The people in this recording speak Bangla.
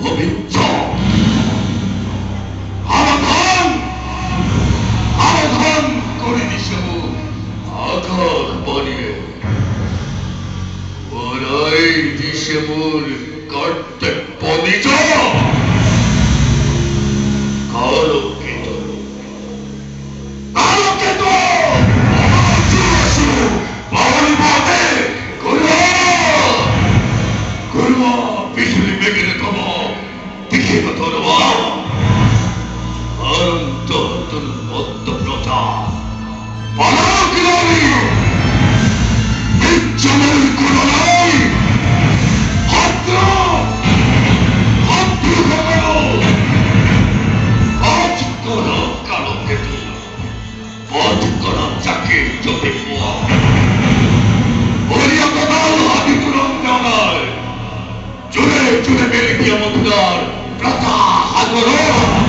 পবিত্র আরাধন আরাধন করে দিছে আকাশ বানিয়ে ওরাই দিছে মোর কর্তব্য নিজ কালকেত কালকেত বাঙালি পথে করুয়া বিজুলি মেঘের কম দিকে ধরবা অনন্ত মধ্য প্রজা পালক নবী বিচ্ছনের কোন নাই ভদ্র ভদ্র আজ কোন কালকেতু পথ কোন চাকে চোখে পোয়া হরিয়াকাল আদি পুরঞ্জনায় জুড়ে জুড়ে মেলে গিয়া মধুরার প্রথা হাগর